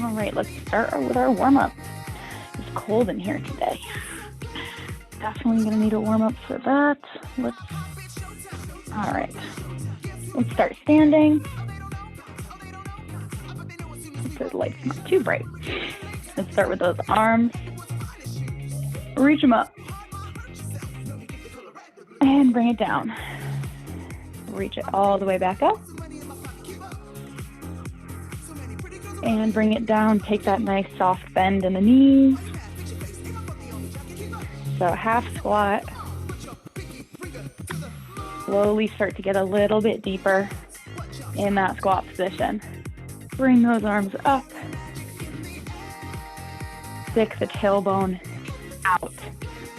All right, let's start with our warm-up. It's cold in here today. Definitely gonna need a warm-up for that. All right, let's start standing. The light's not too bright. Let's start with those arms. Reach them up. And bring it down. Reach it all the way back up. And bring it down. Take that nice soft bend in the knees. So half squat. Slowly start to get a little bit deeper in that squat position. Bring those arms up. Stick the tailbone out.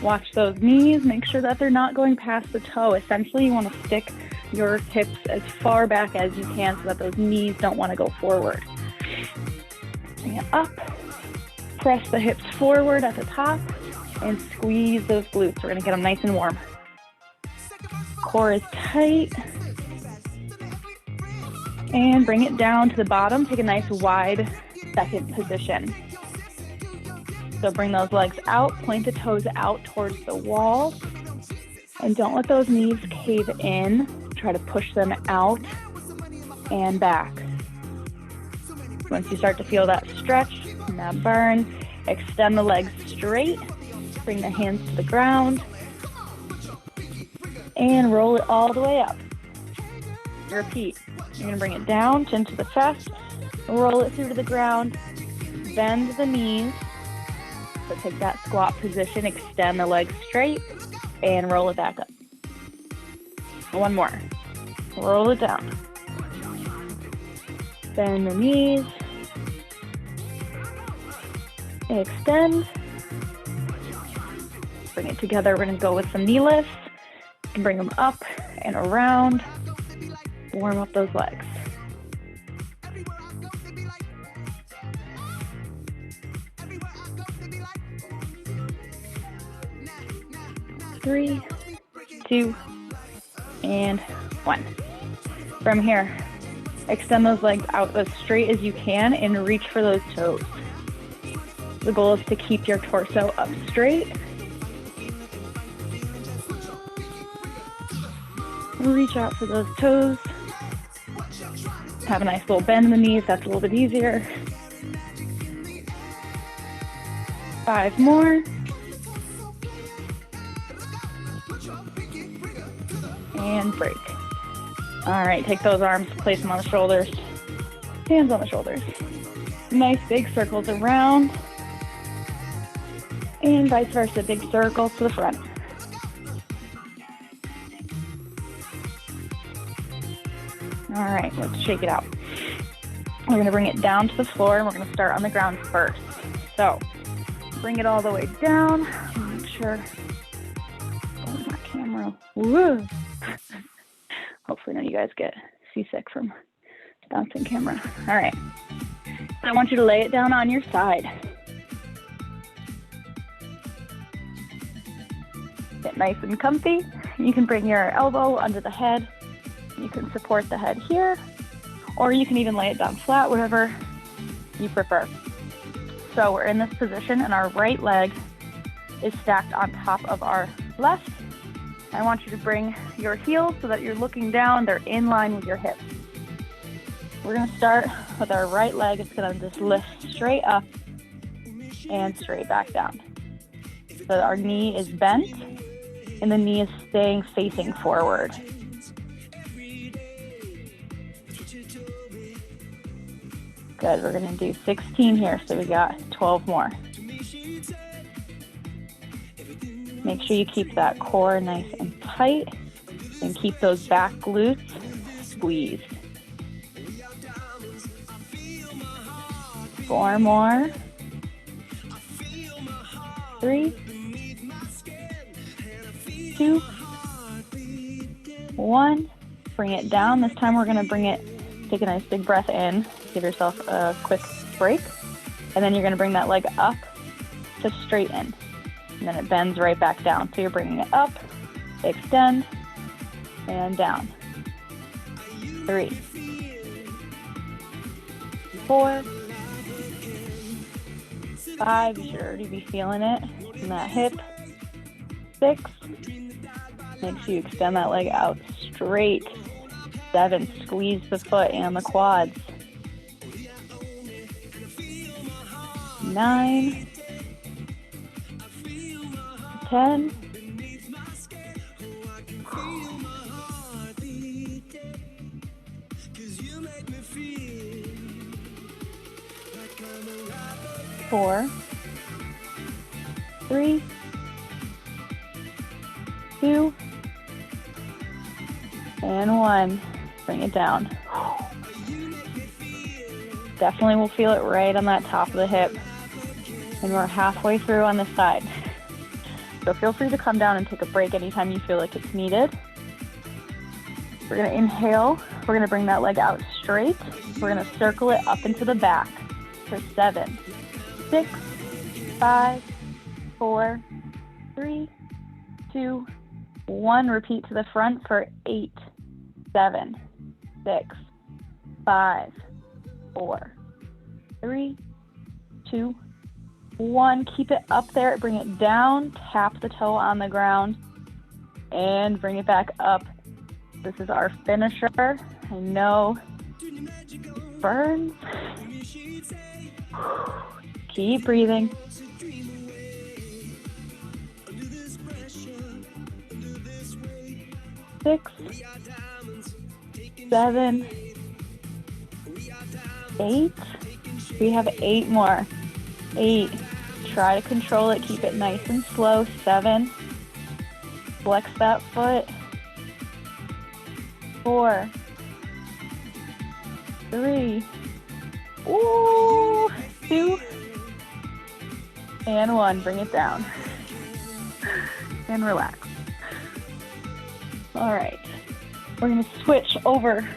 Watch those knees. Make sure that they're not going past the toe. Essentially, you want to stick your hips as far back as you can so that those knees don't want to go forward. Bring it up. Press the hips forward at the top and squeeze those glutes. We're going to get them nice and warm. Core is tight. And bring it down to the bottom. Take a nice wide second position. So bring those legs out, point the toes out towards the wall, and don't let those knees cave in. Try to push them out and back. Once you start to feel that stretch and that burn, extend the legs straight, bring the hands to the ground, and roll it all the way up. Repeat. You're gonna bring it down, chin to the chest, roll it through to the ground, bend the knees. So take that squat position, extend the legs straight, and roll it back up. One more. Roll it down. Bend the knees. Extend. Bring it together. We're going to go with some knee lifts. And bring them up and around. Warm up those legs. Three, 2, and 1. From here, extend those legs out as straight as you can and reach for those toes. The goal is to keep your torso up straight. Reach out for those toes. Have a nice little bend in the knees. That's a little bit easier. 5 more. And break. All right, take those arms, place them on the shoulders, hands on the shoulders. Nice big circles around, and vice versa, big circles to the front. All right, let's shake it out. We're gonna bring it down to the floor, and we're gonna start on the ground first. So, bring it all the way down. Make sure, oh, my camera, woo. Hopefully none of you guys get seasick from bouncing camera. All right. I want you to lay it down on your side. Get nice and comfy. You can bring your elbow under the head. You can support the head here, or you can even lay it down flat, whatever you prefer. So we're in this position and our right leg is stacked on top of our left. I want you to bring your heels so that you're looking down, they're in line with your hips. We're gonna start with our right leg. It's gonna just lift straight up and straight back down. So our knee is bent and the knee is staying facing forward. Good, we're gonna do 16 here, so we got 12 more. Make sure you keep that core nice and tight and keep those back glutes squeezed. 4 more. 3, 2, 1. Bring it down. This time we're going to bring it, take a nice big breath in, give yourself a quick break, and then you're going to bring that leg up to straighten. And then it bends right back down. So you're bringing it up, extend, and down. 3, 4, 5, you should already be feeling it in that hip. 6, make sure you extend that leg out straight. 7, squeeze the foot and the quads. 9, 10, 4, 3, 2, and 1. Bring it down. Definitely will feel it right on that top of the hip. And we're halfway through on this side. So feel free to come down and take a break anytime you feel like it's needed. We're going to inhale. We're going to bring that leg out straight. We're going to circle it up into the back for 7, 6, 5, 4, 3, 2, 1. Repeat to the front for 8, 7, 6, 5, 4, 3, 2, 1. Keep it up there. Bring it down. Tap the toe on the ground and bring it back up. This is our finisher. I know it burns. Keep breathing. 6, 7, 8. We have 8 more. 8. Try to control it. Keep it nice and slow. 7. Flex that foot. 4, 3, 2, and 1. Bring it down and relax. All right, we're going to switch over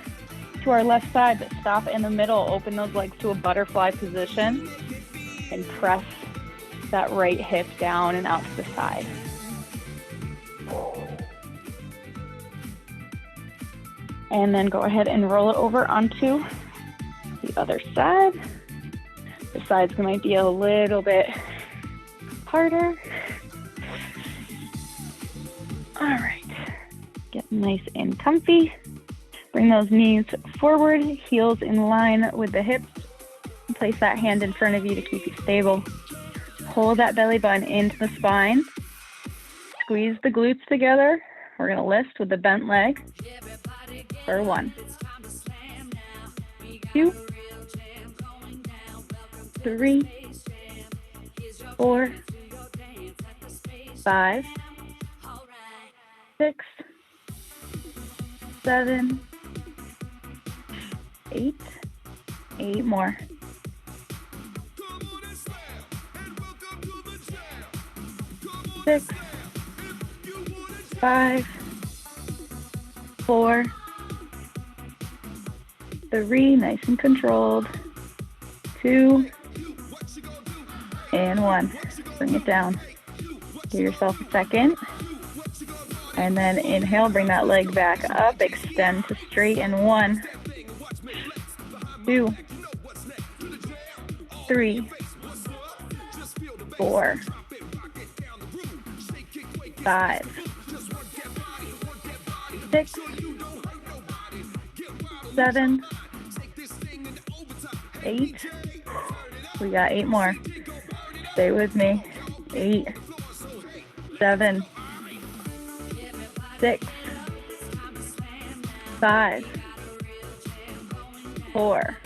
to our left side, but stop in the middle. Open those legs to a butterfly position and press that right hip down and out to the side. And then go ahead and roll it over onto the other side. The sides might be a little bit harder. All right, get nice and comfy. Bring those knees forward, heels in line with the hips. Place that hand in front of you to keep you stable. Pull that belly button into the spine. Squeeze the glutes together. We're gonna lift with the bent leg. For 1, 2, 3, 4, 5, 6, 7, 8. 8 more. 6, 5, 4, 3, nice and controlled. 2, and 1. Bring it down. Give yourself a second. And then inhale, bring that leg back up, extend to straight, and 1, 2, 3, 4, 5, 6, 7, 8. We got 8 more. Stay with me. 8, 7, 6, 5, 4,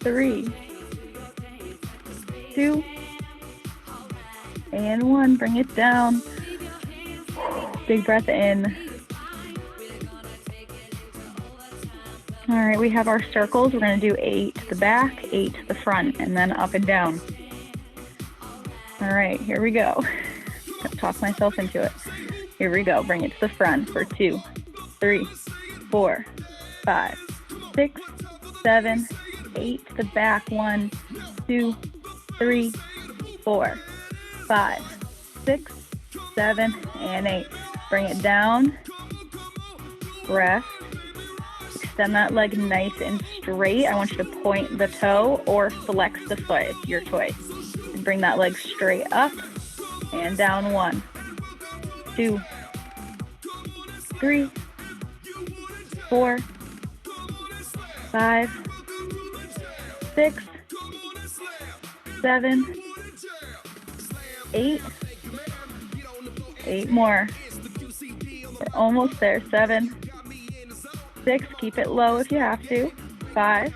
3, 2, and 1. Bring it down. Big breath in. All right, we have our circles. We're going to do 8 to the back, 8 to the front, and then up and down. All right, here we go. Talk myself into it. Here we go. Bring it to the front for 2, 3, 4, 5, 6, 7, 8 to the back. 1, 2, 3, 4, 5, 6, 7, and 8. Bring it down. Rest. Extend that leg nice and straight. I want you to point the toe or flex the foot. It's your choice. And bring that leg straight up and down. 1, 2, 3, 4, 5, 6, 7, 8. 8 more. We're almost there. 7, 6. Keep it low if you have to. 5,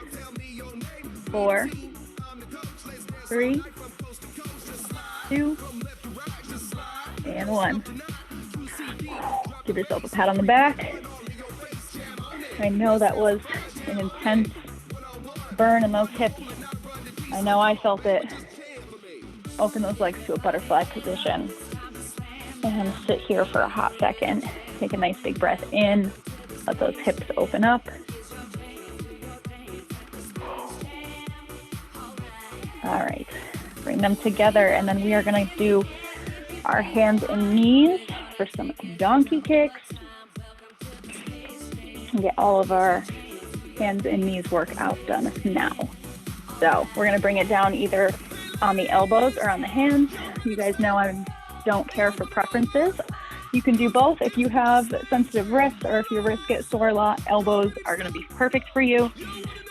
4, 3, 2, and 1. Give yourself a pat on the back. I know that was an intense burn in those hips. I know I felt it. Open those legs to a butterfly position. And sit here for a hot second. Take a nice big breath in. Let those hips open up. All right. Bring them together, and then we are going to do our hands and knees for some donkey kicks. And get all of our hands and knees workout done now. So we're going to bring it down either on the elbows or on the hands. You guys know I don't care for preferences. You can do both. If you have sensitive wrists or if your wrists get sore a lot, elbows are going to be perfect for you.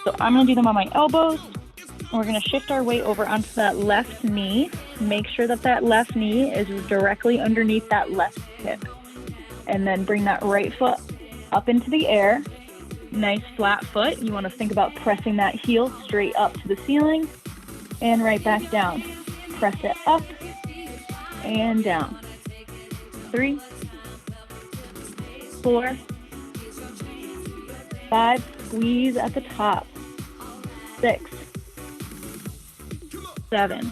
So I'm going to do them on my elbows. We're going to shift our weight over onto that left knee. Make sure that that left knee is directly underneath that left hip. And then bring that right foot up into the air. Nice flat foot. You want to think about pressing that heel straight up to the ceiling and right back down. Press it up and down. 3, 4, 5, squeeze at the top. 6, 7,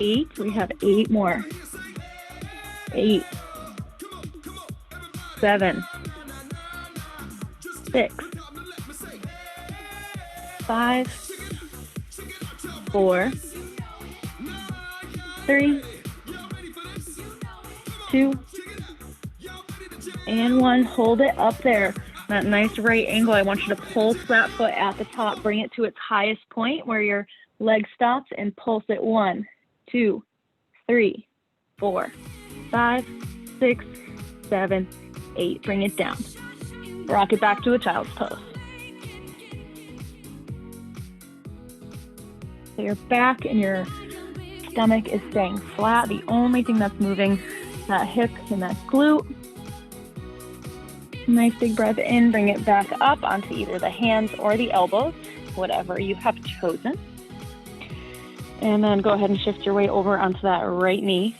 8, we have 8 more. 8, 7, 6, 5, 4, 3, 2, and 1. Hold it up there. That nice right angle. I want you to pulse that foot at the top. Bring it to its highest point where your leg stops and pulse it. 1, 2, 3, 4, 5, 6, 7, 8. Bring it down. Rock it back to a child's pose. So your back and your stomach is staying flat. The only thing that's moving, that hip and that glute. Nice big breath in. Bring it back up onto either the hands or the elbows, whatever you have chosen. And then go ahead and shift your weight over onto that right knee.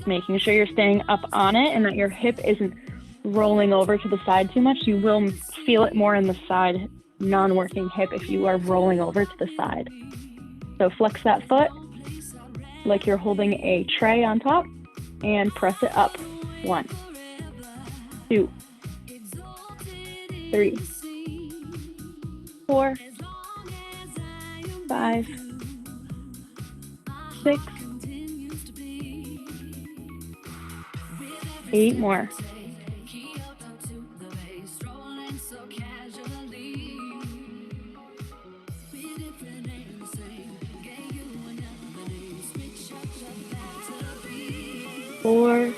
Making sure you're staying up on it and that your hip isn't rolling over to the side too much. You will feel it more in the side non-working hip if you are rolling over to the side. So flex that foot like you're holding a tray on top and press it up. 1, 2, 3, 4, 5, 6, 8 more. Four,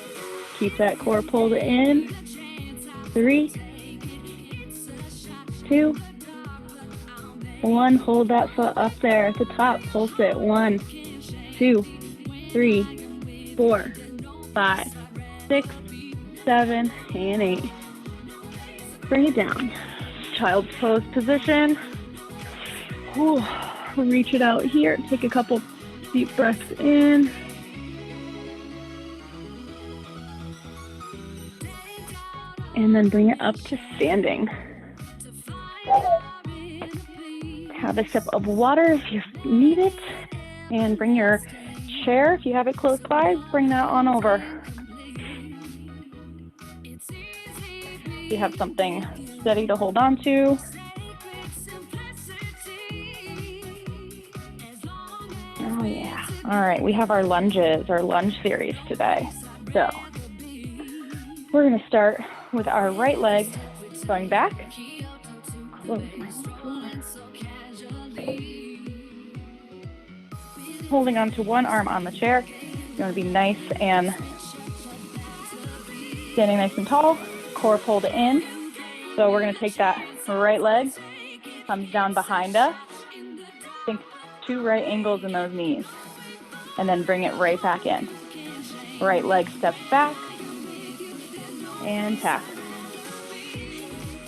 keep that core pulled in. 3, 2, 1. Hold that foot up there at the top. Pulse it. 1, 2, 3, 4, 5, 6, 7, and 8. Bring it down. Child's pose position. Ooh, reach it out here. Take a couple deep breaths in. And then bring it up to standing. Have a sip of water if you need it. And bring your chair, if you have it close by, bring that on over. If you have something steady to hold on to. Oh yeah. All right, we have our lunges, our lunge series today. So we're gonna start with our right leg going back. Close my holding on to one arm on the chair. You want to be nice and standing nice and tall, core pulled in. So we're going to take that right leg, comes down behind us. Think 2 right angles in those knees. And then bring it right back in. Right leg steps back and tap.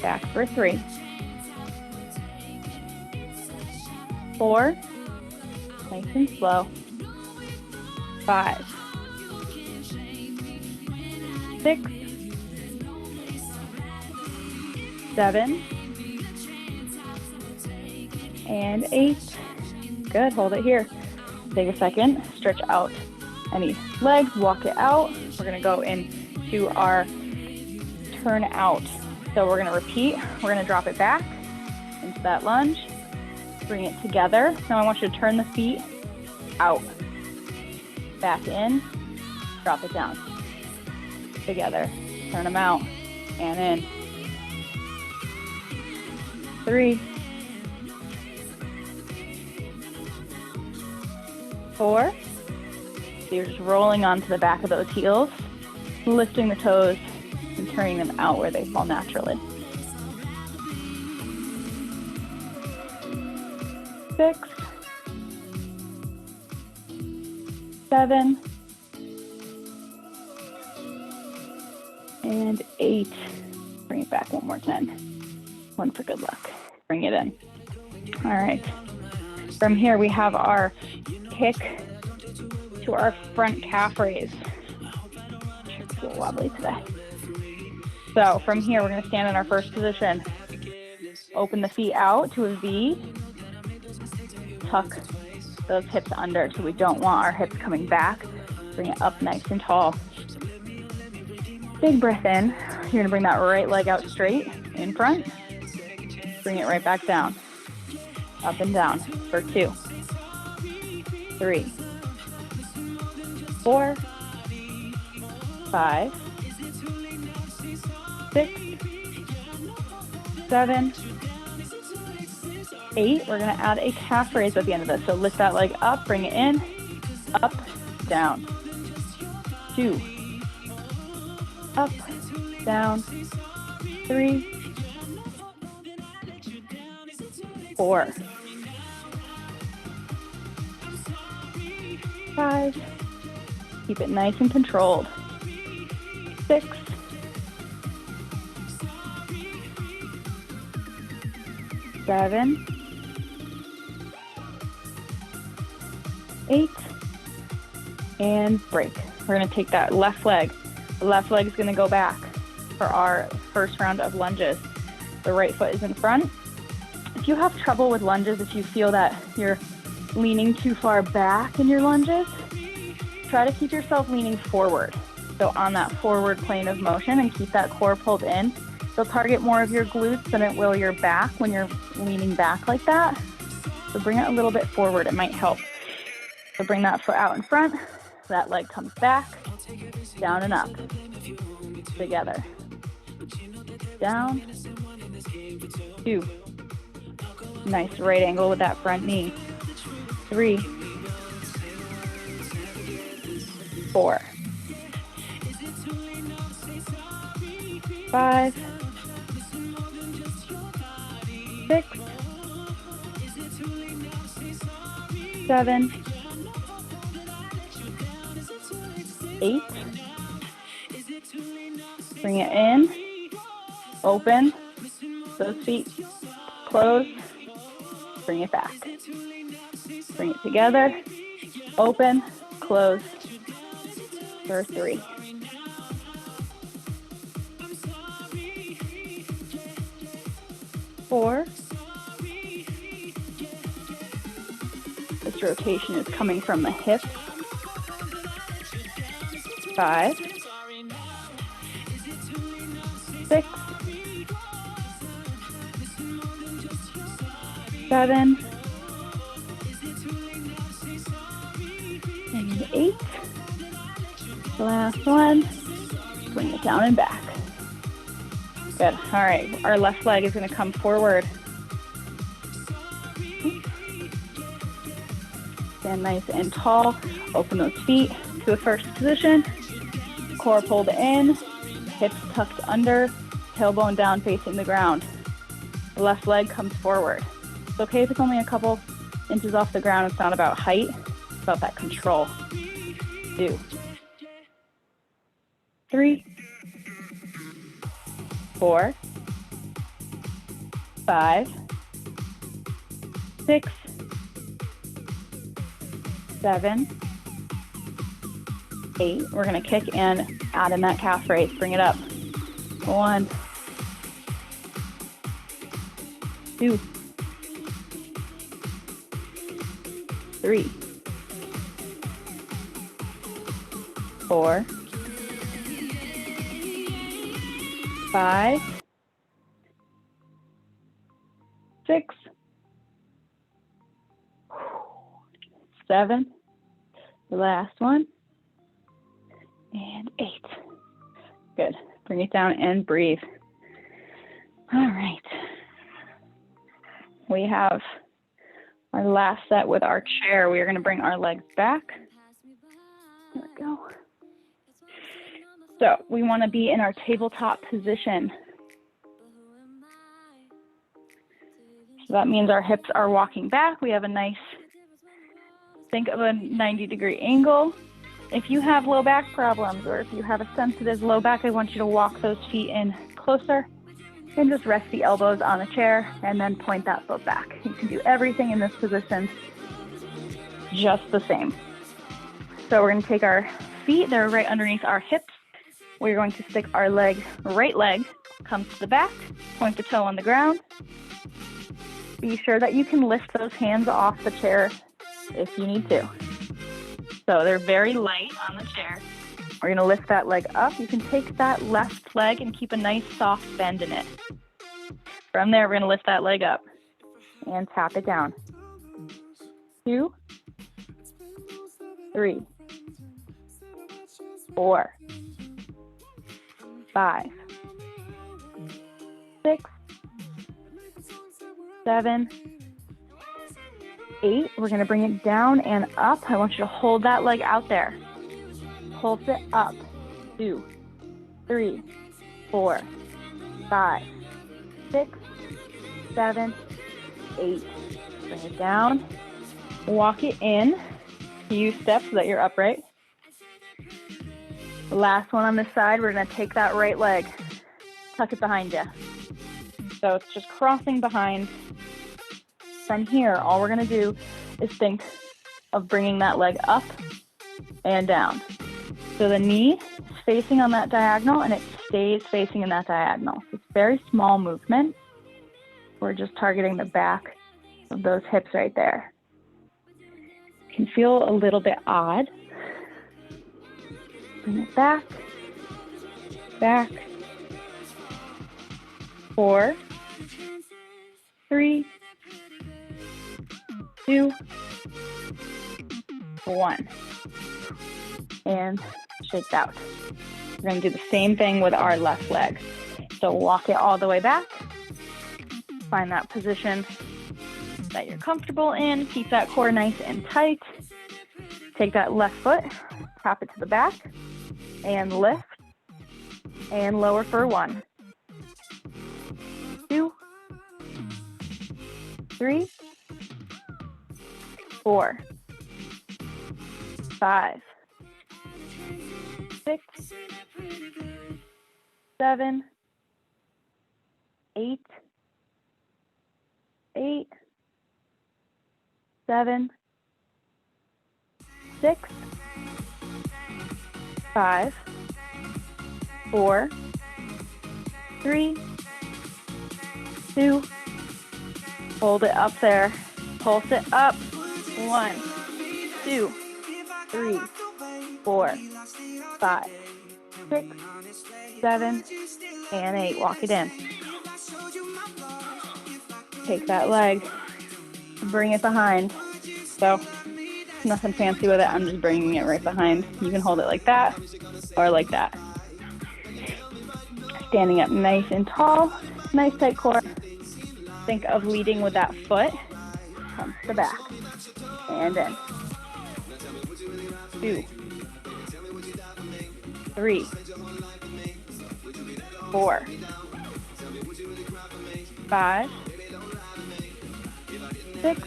Back for 3. 4. Nice and slow. 5. 6. 7. And 8. Good, hold it here. Take a second, stretch out any legs, walk it out. We're gonna go into our turn out. So we're gonna repeat, we're gonna drop it back into that lunge, bring it together. Now I want you to turn the feet out, back in, drop it down, together, turn them out, and in. 3, 4. So you're just rolling onto the back of those heels, lifting the toes and turning them out where they fall naturally. 6, 7, and 8. Bring it back one more time. One for good luck. Bring it in. All right. From here, we have our kick to our front calf raise. It's a little wobbly today. So from here, we're going to stand in our first position. Open the feet out to a V. Tuck those hips under so we don't want our hips coming back. Bring it up nice and tall. Big breath in. You're going to bring that right leg out straight in front. Bring it right back down. Up and down for 2, 3, 4, 5, 6, 7, 8. We're going to add a calf raise at the end of this. So lift that leg up, bring it in, up, down. 2, up, down. 3, 4, 5. Keep it nice and controlled. 6, 7, 8, and break. We're going to take that left leg. The left leg is going to go back for our first round of lunges. The right foot is in front. If you have trouble with lunges, if you feel that you're leaning too far back in your lunges, try to keep yourself leaning forward. So on that forward plane of motion and keep that core pulled in. It'll target more of your glutes than it will your back when you're leaning back like that. So bring it a little bit forward, it might help. So bring that foot out in front, that leg comes back, down and up, together. Down, 2. Nice right angle with that front knee. 3, 4, 5, 6, 7, 8. Bring it in, open, those feet close, bring it back. Bring it together, open, close, for 3. 4. This rotation is coming from the hips. 5, 6, 7, and 8. The last one. Bring it down and back. Good. All right. Our left leg is going to come forward. Stand nice and tall. Open those feet to a first position. Core pulled in. Hips tucked under. Tailbone down facing the ground. The left leg comes forward. It's okay if it's only a couple inches off the ground. It's not about height. It's about that control. 2, 3, 4, 5, 6, 7, 8. We're going to kick and add in that calf raise. Bring it up. 1, 2, 3, 4, 5, 6, 7, the last one, and 8. Good. Bring it down and breathe. All right. We have our last set with our chair. We are going to bring our legs back. There we go. So we want to be in our tabletop position. So that means our hips are walking back. We have a nice, think of a 90-degree angle. If you have low back problems or if you have a sensitive low back, I want you to walk those feet in closer and just rest the elbows on the chair and then point that foot back. You can do everything in this position just the same. So we're going to take our feet, they're right underneath our hips. We're going to stick our leg, right leg comes to the back, point the toe on the ground. Be sure that you can lift those hands off the chair if you need to. So they're very light on the chair. We're going to lift that leg up. You can take that left leg and keep a nice soft bend in it. From there, we're going to lift that leg up and tap it down. 2, 3, 4, 5, 6, 7, 8. We're going to bring it down and up. I want you to hold that leg out there. Pulse it up. 2, 3, 4, 5, 6, 7, 8. Bring it down. Walk it in. Few steps so that you're upright. The last one on this side, we're going to take that right leg, tuck it behind you. So it's just crossing behind. From here, all we're going to do is think of bringing that leg up and down. So the knee is facing on that diagonal and it stays facing in that diagonal. It's a very small movement. We're just targeting the back of those hips right there. It can feel a little bit odd. Bring it back, back. 4, 3, 2, 1. And shake out. We're going to do the same thing with our left leg. So walk it all the way back. Find that position that you're comfortable in. Keep that core nice and tight. Take that left foot, tap it to the back, and lift, and lower for 1, 2, 3, 4, 5, 6, 7, 8, 8, 7, 6, 5, 4, 3, 2, hold it up there, pulse it up, 1, 2, 3, 4, 5, 6, 7, and 8. Walk it in. Take that leg and bring it behind. So nothing fancy with it. I'm just bringing it right behind. You can hold it like that or like that. Standing up nice and tall, nice tight core. Think of leading with that foot. Come to the back. And in. 2, 3, 4, 5, 6,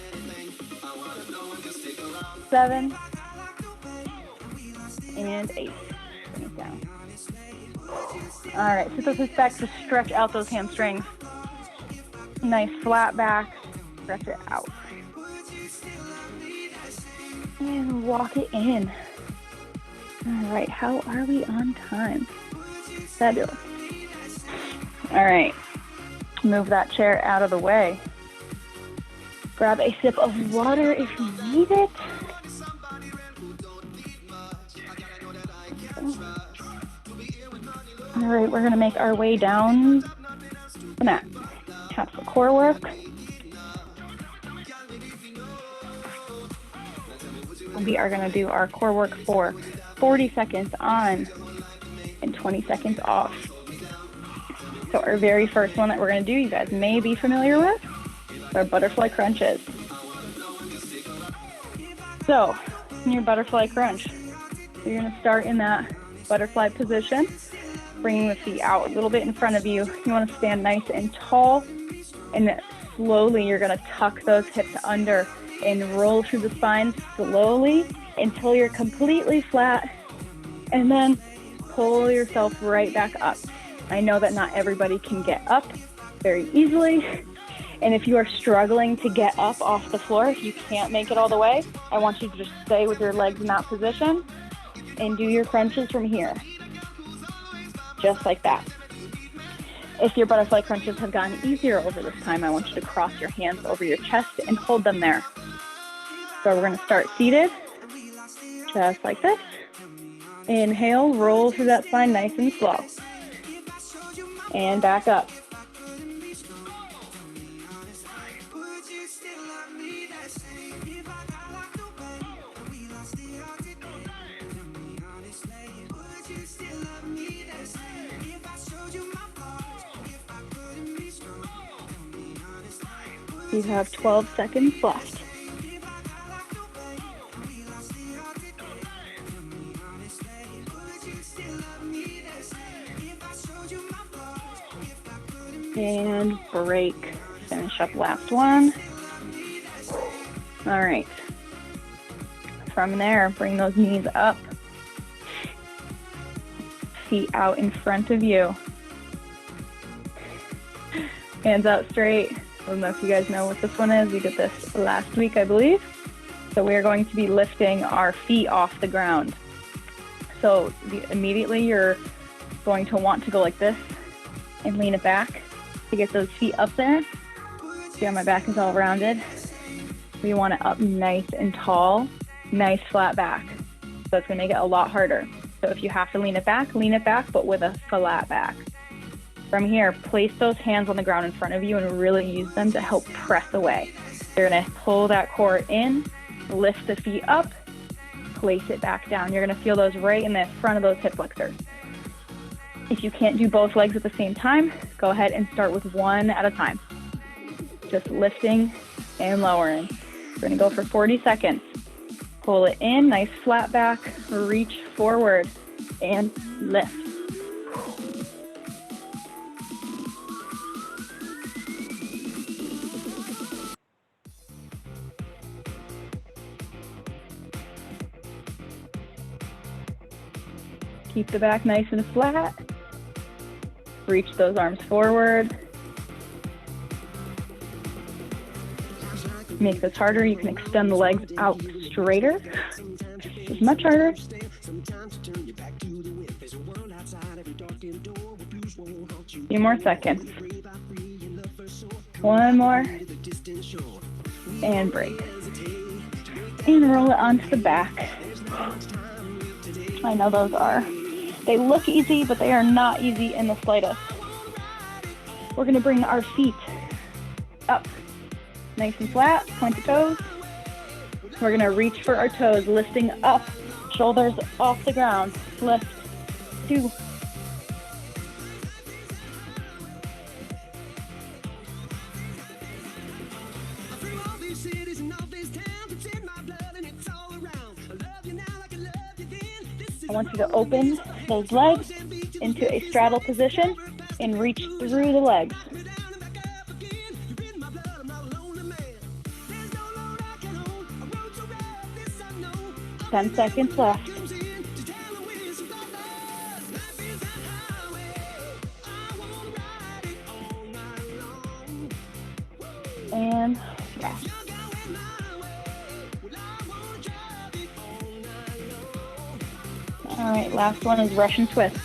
7, and 8. Bring it down. All right, sit those hips back to stretch out those hamstrings. Nice flat back, stretch it out. And walk it in. All right, how are we on time? Fabulous. All right, move that chair out of the way. Grab a sip of water if you need it. All right, we're gonna make our way down the mat. Have some core work. We are gonna do our core work for 40 seconds on and 20 seconds off. So our very first one that we're gonna do, you guys may be familiar with, are butterfly crunches. So, in your butterfly crunch, you're gonna start in that butterfly position, bringing the feet out a little bit in front of you. You wanna stand nice and tall, and slowly you're gonna tuck those hips under and roll through the spine slowly until you're completely flat, and then pull yourself right back up. I know that not everybody can get up very easily, and if you are struggling to get up off the floor, if you can't make it all the way, I want you to just stay with your legs in that position and do your crunches from here, just like that. If your butterfly crunches have gotten easier over this time, I want you to cross your hands over your chest and hold them there. So we're going to start seated, just like this. Inhale, roll through that spine nice and slow. And back up. You have 12 seconds left. And break. Finish up last one. All right. From there, bring those knees up. Feet out in front of you. Hands out straight. I don't know if you guys know what this one is. We did this last week, I believe. So we are going to be lifting our feet off the ground. So immediately you're going to want to go like this and lean it back to get those feet up there. See how my back is all rounded? We want it up nice and tall, nice flat back. So it's going to make it a lot harder. So if you have to lean it back, but with a flat back. From here, place those hands on the ground in front of you and really use them to help press away. You're going to pull that core in, lift the feet up, place it back down. You're going to feel those right in the front of those hip flexors. If you can't do both legs at the same time, go ahead and start with one at a time. Just lifting and lowering. We're going to go for 40 seconds. Pull it in, nice flat back, reach forward, and lift. Keep the back nice and flat. Reach those arms forward. Make this harder. You can extend the legs out straighter. It's much harder. A few more seconds. One more. And break. And roll it onto the back. I know they look easy, but they are not easy in the slightest. We're going to bring our feet up, nice and flat, point the toes. We're going to reach for our toes, lifting up, shoulders off the ground. Lift, 2, I want you to open those legs into a straddle position and reach through the legs. 10 seconds left. And rest. All right, last one is Russian twist.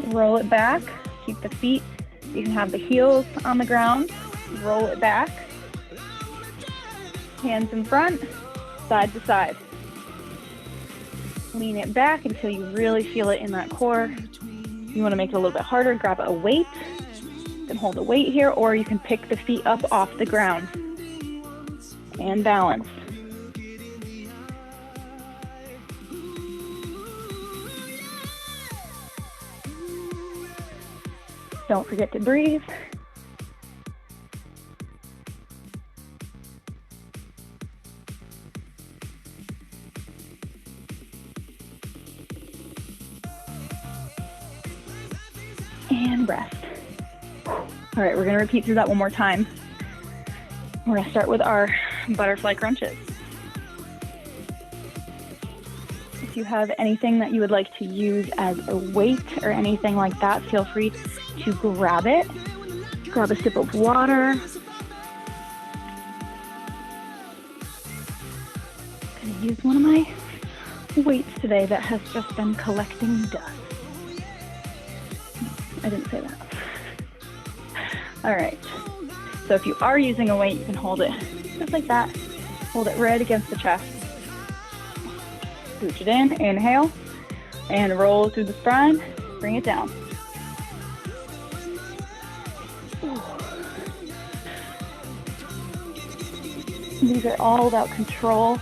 Roll it back, keep the feet. You can have the heels on the ground. Roll it back. Hands in front, side to side. Lean it back until you really feel it in that core. You want to make it a little bit harder, grab a weight. You can hold a weight here, or you can pick the feet up off the ground and balance. Don't forget to breathe. And rest. All right, we're going to repeat through that one more time. We're going to start with our butterfly crunches. If you have anything that you would like to use as a weight or anything like that, feel free to grab it. Grab a sip of water. I'm going to use one of my weights today that has just been collecting dust. I didn't say that. All right. So if you are using a weight, you can hold it just like that. Hold it right against the chest. Scooch it in, inhale, and roll through the spine. Bring it down. These are all about control.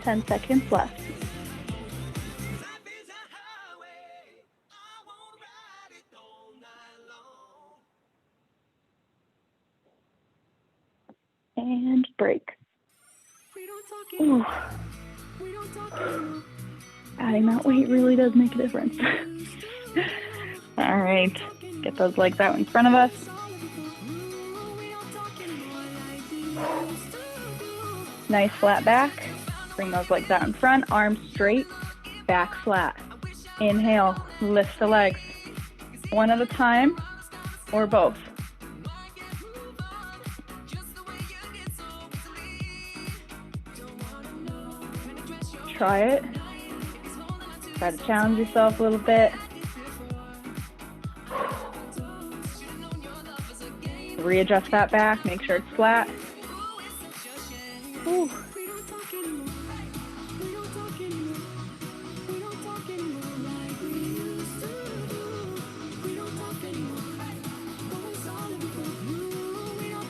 Ten seconds left. And break. Ooh. Adding that weight really does make a difference. All right, get those legs out in front of us. Nice flat back. Bring those legs out in front, arms straight, back flat. Inhale, lift the legs. One at a time, or both. Try it. Try to challenge yourself a little bit. Readjust that back, make sure it's flat. Ooh.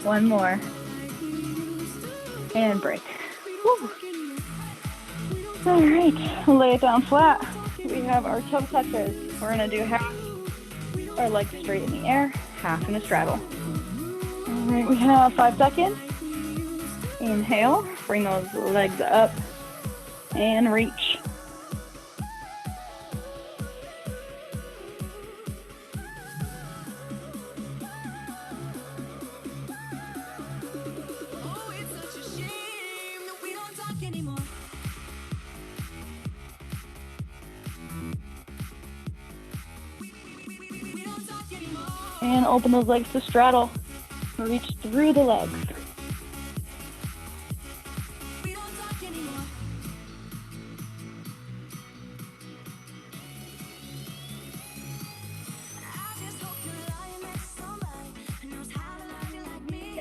One more. And break. Woo. All right, lay it down flat. We have our toe touches. We're gonna do half our legs straight in the air, half in a straddle. All right, we have 5 seconds. Inhale, bring those legs up and reach. And open those legs to straddle. Reach through the legs.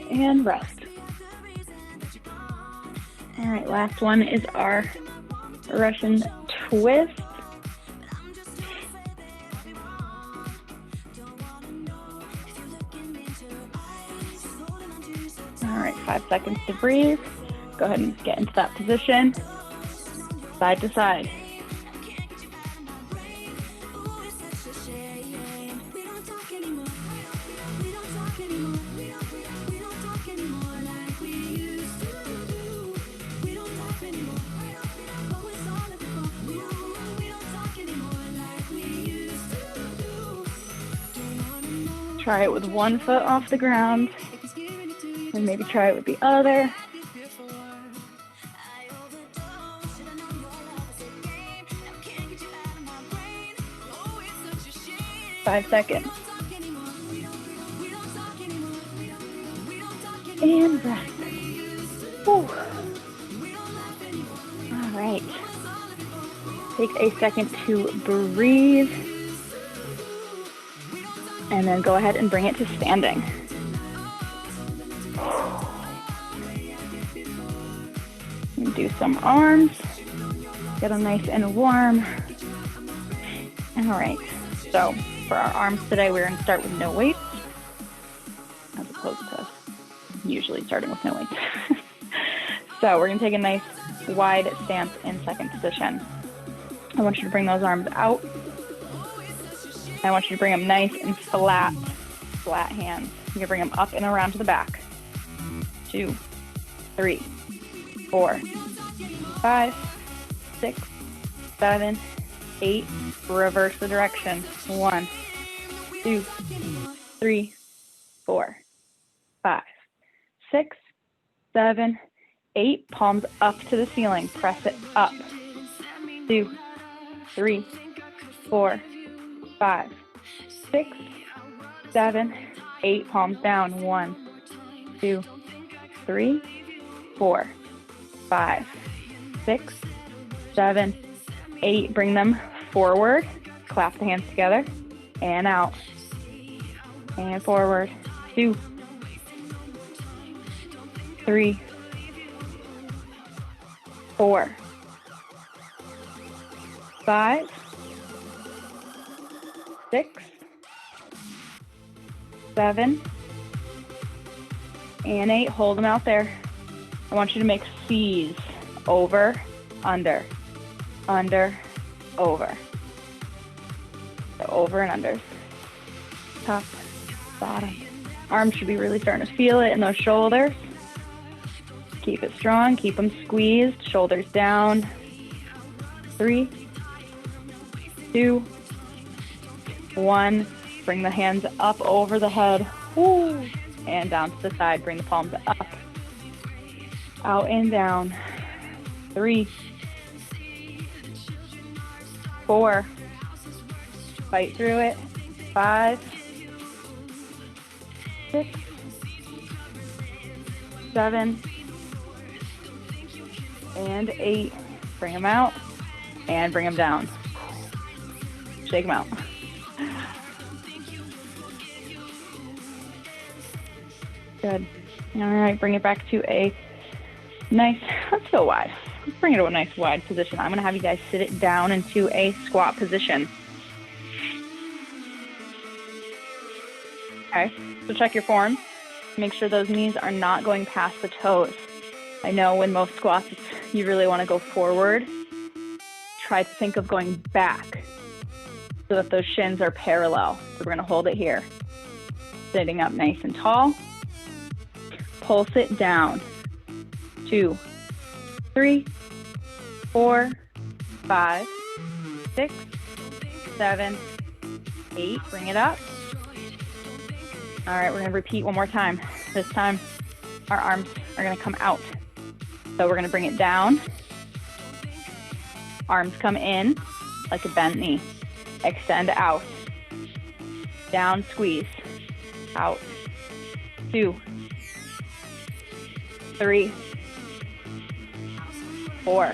And rest. All right, last one is our Russian twist. All right, 5 seconds to breathe. Go ahead and get into that position, side to side. Try it with one foot off the ground, and maybe try it with the other. Five seconds. And breath. Whew. All right. Take a second to breathe. And then go ahead and bring it to standing. And do some arms. Get them nice and warm. All right. So for our arms today, we're going to start with no weights, as opposed to usually starting with no weights. So we're going to take a nice wide stance in second position. I want you to bring those arms out. I want you to bring them nice and flat hands. You can bring them up and around to the back. 2, 3, 4, 5, 6, 7, 8. Reverse the direction. 1, 2, 3, 4, 5, 6, 7, 8. Palms up to the ceiling. Press it up. 2, 3, 4, 5, 6, 7, 8. Palms down. 1, 2, 3, 4, 5, 6, 7, 8. Bring them forward. Clasp the hands together and out. And forward. 2, 3, 4, 5, 6, 7, and 8. Hold them out there. I want you to make C's. Over, under, under, over. So over and under. Top, bottom. Arms should be really starting to feel it in those shoulders. Keep it strong. Keep them squeezed. Shoulders down. 3, 2, 1. Bring the hands up over the head. Woo. And down to the side. Bring the palms up. Out and down. 3, 4. Fight through it. 5, 6, 7, and 8. Bring them out and bring them down. Shake them out. Good. All right, bring it back to a nice, let's go wide. Let's bring it to a nice wide position. I'm going to have you guys sit it down into a squat position. Okay, so check your form. Make sure those knees are not going past the toes. I know when most squats, you really want to go forward. Try to think of going back so that those shins are parallel. So we're going to hold it here. Sitting up nice and tall. Pulse it down. 2, 3, 4, 5, 6, 7, 8. Bring it up. All right, we're going to repeat one more time. This time, our arms are going to come out. So we're going to bring it down. Arms come in like a bent knee. Extend out. Down, squeeze. Out. 2, 3, 4,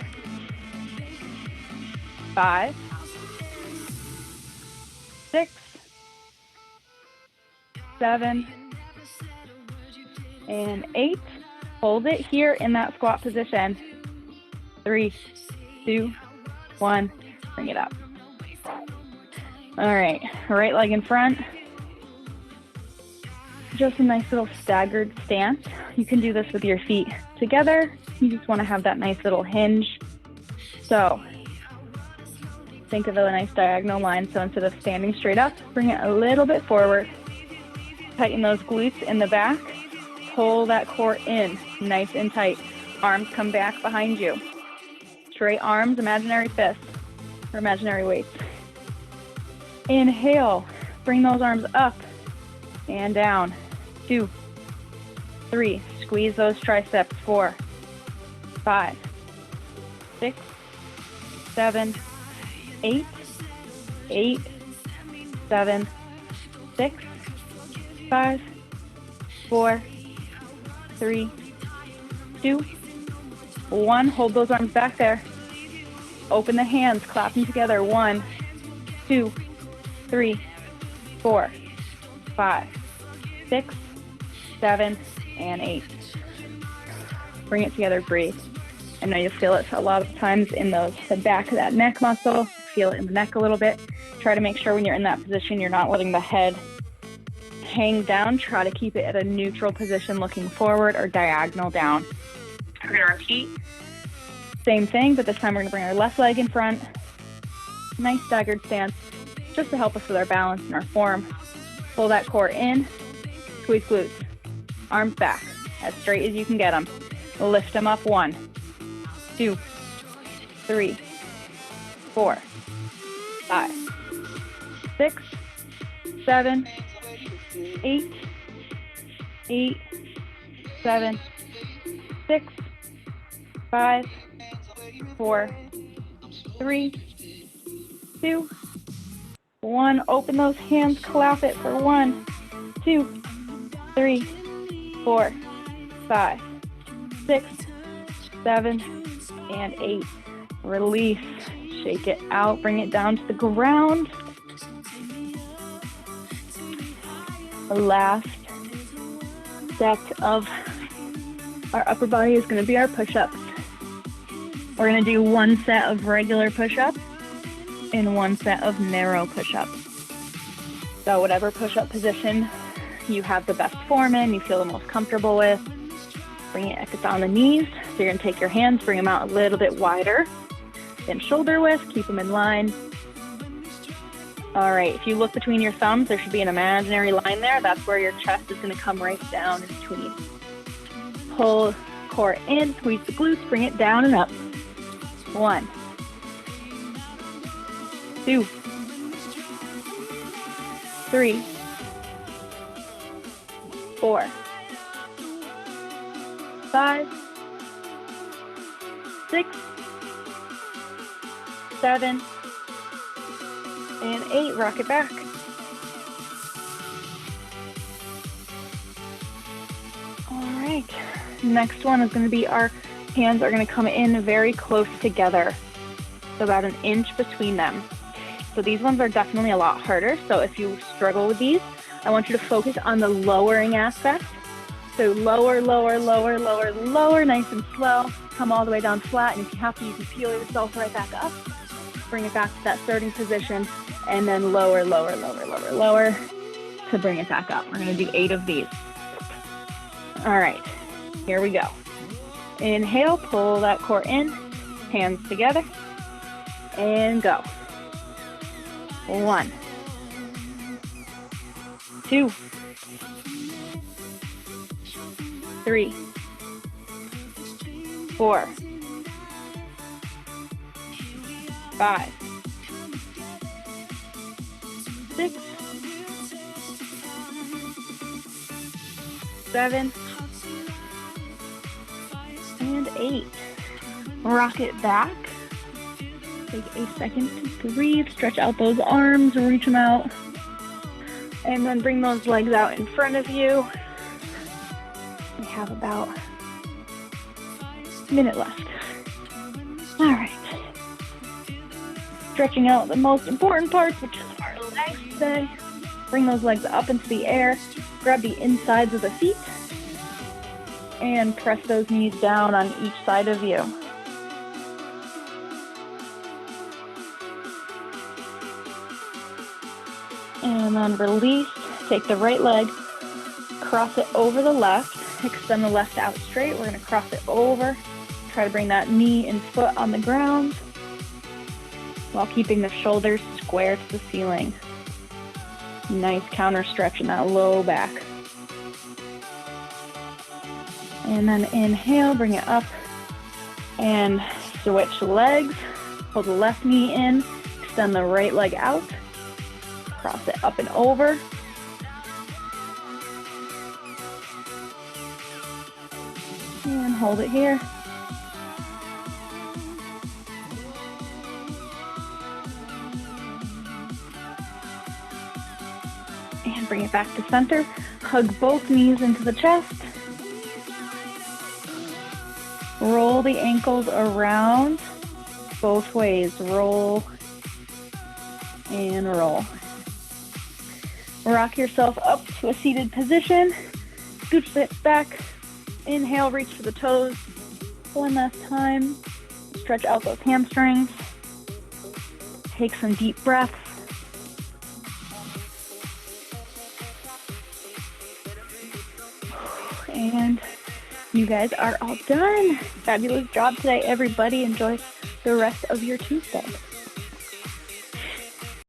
5, 6, 7, and 8. Hold it here in that squat position. 3, 2, 1. Bring it up. All right, right leg in front. Just a nice little staggered stance. You can do this with your feet together. You just want to have that nice little hinge. So think of a nice diagonal line. So instead of standing straight up, bring it a little bit forward. Tighten those glutes in the back. Pull that core in, nice and tight. Arms come back behind you. Straight arms, imaginary fists, or imaginary weights. Inhale, bring those arms up and down. 2, 3, squeeze those triceps. 4, 5, 6, 7, 8, 8, 7, 6, 5, 4, 3, 2, 1. Hold those arms back there. Open the hands, clap them together. 1, 2, 3, 4, 5, 6, 7, and 8. Bring it together, breathe. I know you feel it a lot of times in the back of that neck muscle. Feel it in the neck a little bit. Try to make sure when you're in that position, you're not letting the head hang down. Try to keep it at a neutral position, looking forward or diagonal down. We're going to repeat. Same thing, but this time we're going to bring our left leg in front. Nice staggered stance, just to help us with our balance and our form. Pull that core in. Squeeze glutes. Arms back, as straight as you can get them. Lift them up. 1, 2, 3, 4, 5, 6, 7, 8, 8, 7, 6, 5, 4, 3, 2, 1. Open those hands, clap it for 1, 2, 3, 4, 5, 6, 7, and 8. Release. Shake it out. Bring it down to the ground. The last set of our upper body is going to be our push-ups. We're going to do 1 set of regular push-ups and 1 set of narrow push-ups. So whatever push-up position you have the best form in, you feel the most comfortable with, bring it if it's on the knees. So you're going to take your hands, bring them out a little bit wider than shoulder width, keep them in line. All right, if you look between your thumbs, there should be an imaginary line there. That's where your chest is going to come right down in between. Pull core in, squeeze the glutes, bring it down and up. 1, 2, 3, 4, 5, 6, 7, and 8. Rock it back. All right. Next one is going to be our hands are going to come in very close together. So about 1 inch between them. So these ones are definitely a lot harder. So if you struggle with these, I want you to focus on the lowering aspect. So lower, lower, lower, lower, lower, nice and slow. Come all the way down flat. And if you have to, you can peel yourself right back up. Bring it back to that starting position. And then lower, lower, lower, lower, lower to bring it back up. We're going to do 8 of these. All right, here we go. Inhale, pull that core in, hands together, and go. 1, 2, 3, 4, 5, 6, 7, and 8. Rock it back. Take a second to breathe. Stretch out those arms, reach them out. And then bring those legs out in front of you. We have about a minute left. All right. Stretching out the most important parts, which is our legs today. Bring those legs up into the air. Grab the insides of the feet. And press those knees down on each side of you. And then release. Take the right leg, cross it over the left, extend the left out straight. We're gonna cross it over, try to bring that knee and foot on the ground while keeping the shoulders square to the ceiling. Nice counter stretch in that low back. And then inhale, bring it up and switch legs. Pull the left knee in, extend the right leg out, cross it up and over. And hold it here. And bring it back to center. Hug both knees into the chest. Roll the ankles around both ways. Roll and roll. Rock yourself up to a seated position. Scooch it back. Inhale, reach for the toes. One last time. Stretch out those hamstrings. Take some deep breaths. And you guys are all done. Fabulous job today, everybody. Enjoy the rest of your Tuesday.